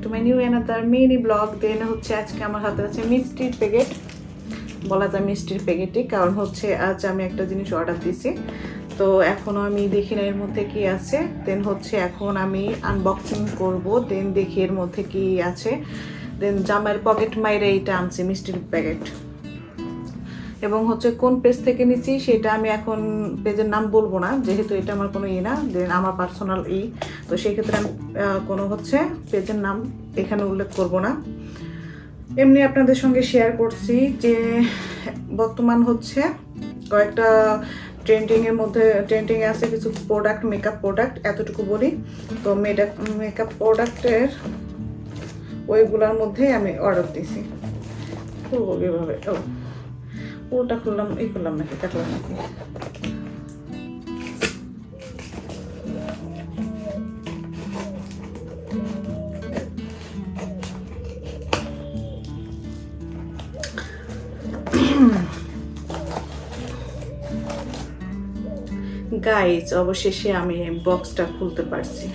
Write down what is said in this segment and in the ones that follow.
Two my new another mini blog. Then হচ্ছে আজকে আমার হাতে আছে মিষ্টির প্যাকেট, বলা যায় মিষ্টির প্যাকেটই, কারণ হচ্ছে আজ আমি একটা জিনিস অর্ডার দিছি, তো এখনও আমি দেখি না এর মধ্যে কি আছে। দেন হচ্ছে এখন আমি আনবক্সিং করব, দেন দেখি এর মধ্যে কি আছে। দেন জামার পকেট মাইরে এইটা আনছি মিষ্টির প্যাকেট, এবং হচ্ছে কোন পেজ থেকে নিচ্ছি সেটা আমি এখন পেজের নাম বলবো না, যেহেতু এটা আমার কোনো না, দেন আমার পার্সোনাল তো সেই ক্ষেত্রে আমি কোনো হচ্ছে পেজের নাম এখানে উল্লেখ করব না। এমনি আপনাদের সঙ্গে শেয়ার করছি যে বর্তমান হচ্ছে কয়েকটা ট্রেন্ডিংয়ে আছে কিছু প্রোডাক্ট, মেকআপ প্রোডাক্ট, এতটুকু বলি। তো মেকআপ প্রোডাক্টের ওইগুলোর মধ্যে আমি অর্ডার দিছি। খুলবো কীভাবে? পুরোটা খুললাম, করলাম নাকি, কাটলাম নাকি? গাইজ, অবশেষে আমি বক্সটা খুলতে পারছি,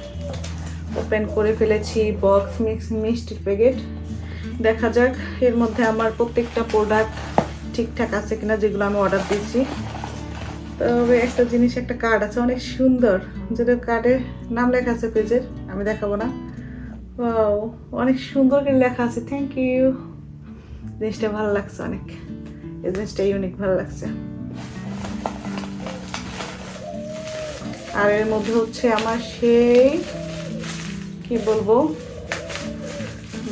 ওপেন করে ফেলেছি বক্স মিষ্টির প্যাকেট। দেখা যাক এর মধ্যে আমার প্রত্যেকটা প্রোডাক্ট ঠিকঠাক আছে কিনা যেগুলো আমি অর্ডার দিয়েছি। তবে একটা জিনিস, একটা কার্ড আছে অনেক সুন্দর, যেটা কার্ডে নাম লেখা আছে পেজের, আমি দেখাবো না। অনেক সুন্দর করে লেখা আছে, থ্যাংক ইউ। জিনিসটা ভালো লাগছে অনেক, এই জিনিসটা ইউনিক ভালো লাগছে। আর এর মধ্যে হচ্ছে আমার সেই কি বলবো,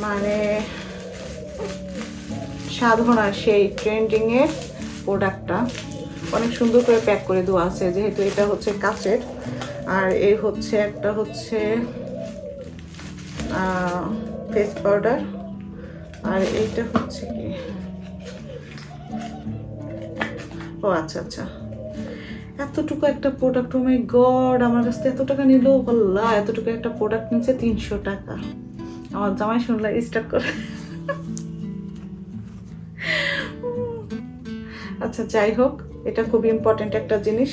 মানে সাধনার সেই ট্রেন্ডিংয়ের প্রোডাক্টটা অনেক সুন্দর করে প্যাক করে দেওয়া আছে, যেহেতু এটা হচ্ছে কাচের। আর এই হচ্ছে একটা হচ্ছে ফেস পাউডার, আর এইটা হচ্ছে কি, ও আচ্ছা আচ্ছা, এতটুকু একটা প্রোডাক্ট, ও মাই গড, আমার কাছ থেকে এত টাকা নিল, বললা এতটুকু একটা প্রোডাক্ট নিচ্ছে 300 টাকা। আমার জামাই শুনলে স্টার্ট করে। আচ্ছা যাই হোক, এটা খুব ইম্পর্টেন্ট একটা জিনিস।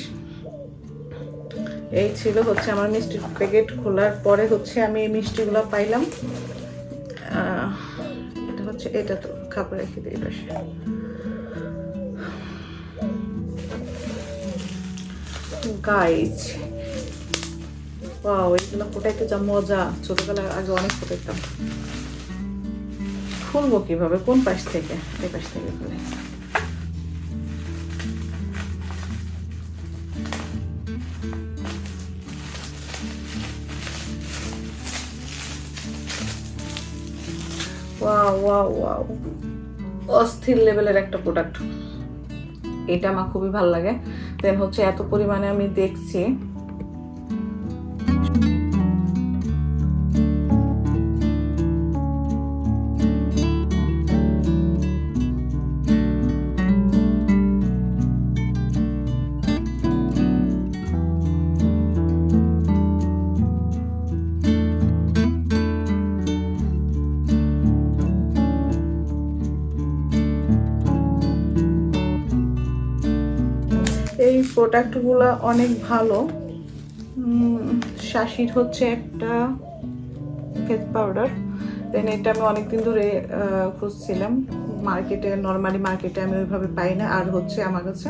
এই ছিল হচ্ছে আমার মিষ্টির প্যাকেট খোলার পরে হচ্ছে আমি এই মিষ্টিগুলো পাইলাম। এটা হচ্ছে, এটা তো খাবার রেখে দিই পাশে। গাইজ, ওয়াও, এগুলো ফোটাইতে যা মজা, ছোটবেলায় আগে অনেক ফোটাইতাম। খুলবো কিভাবে, কোন পাশ থেকে? এই পাশ থেকে খুলে। ওয়াও ওয়াও ওয়াও, অস্থির লেভেলের একটা প্রোডাক্ট, এটা আমার খুবই ভালো লাগে। দেন হচ্ছে এত পরিমাণে আমি দেখছি, এই প্রোডাক্টগুলো অনেক ভালো। শাশির হচ্ছে একটা ফেস পাউডার, দেন এটা আমি অনেকদিন ধরে খুঁজছিলাম মার্কেটে, নর্মালি মার্কেটে আমি ওইভাবে পাই না। আর হচ্ছে আমার কাছে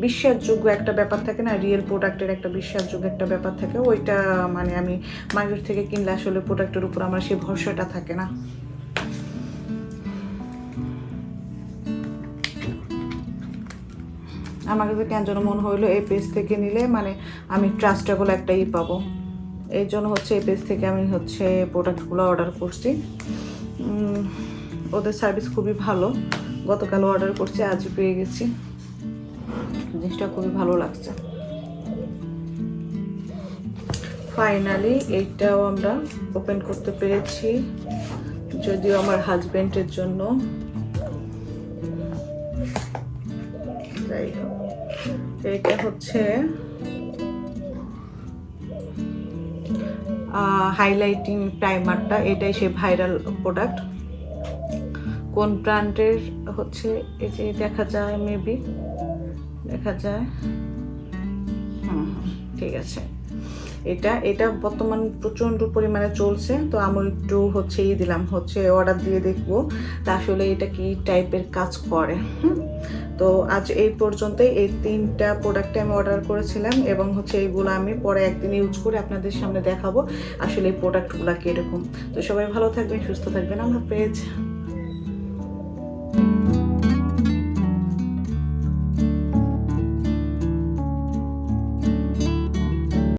বিশ্বাসযোগ্য একটা ব্যাপার থাকে না, রিয়েল প্রোডাক্টের একটা বিশ্বাসযোগ্য একটা ব্যাপার থাকে, ওইটা মানে আমি মার্কেট থেকে কিনলে আসলে প্রোডাক্টের উপর আমার সেই ভরসাটা থাকে না। আমার কাছে কেন যেন মনে হইলো এই পেজ থেকে নিলে মানে আমি ট্রাস্টেবল একটা পাবো, এই জন্য হচ্ছে এই পেজ থেকে আমি হচ্ছে প্রোডাক্টগুলো অর্ডার করছি। ওদের সার্ভিস খুবই ভালো, গতকাল অর্ডার করছি, আজই পেয়ে গেছি, জিনিসটা খুবই ভালো লাগছে। ফাইনালি এইটাও আমরা ওপেন করতে পেরেছি, যদিও আমার হাজব্যান্ডের জন্য। যাই হোক, এটা হচ্ছে হাইলাইটিং প্রাইমারটা, এটাই সে ভাইরাল প্রোডাক্ট। কোন ব্র্যান্ডের হচ্ছে এই যে দেখা যায়, মেবি দেখা যায়, ঠিক আছে। এটা এটা বর্তমান প্রচণ্ড পরিমাণে চলছে, তো আমি একটু হচ্ছে দিলাম হচ্ছে অর্ডার দিয়ে দেখবো তা আসলে এটা কি টাইপের কাজ করে। তো আজ এই পর্যন্তই, এই 3টা প্রোডাক্টে আমি অর্ডার করেছিলাম এবং হচ্ছে এইগুলো আমি পরে একদিন ইউজ করে আপনাদের সামনে দেখাবো আসলে এই প্রোডাক্টগুলো কীরকম। তো সবাই ভালো থাকবেন, সুস্থ থাকবেন, আল্লাহ হাফেজ।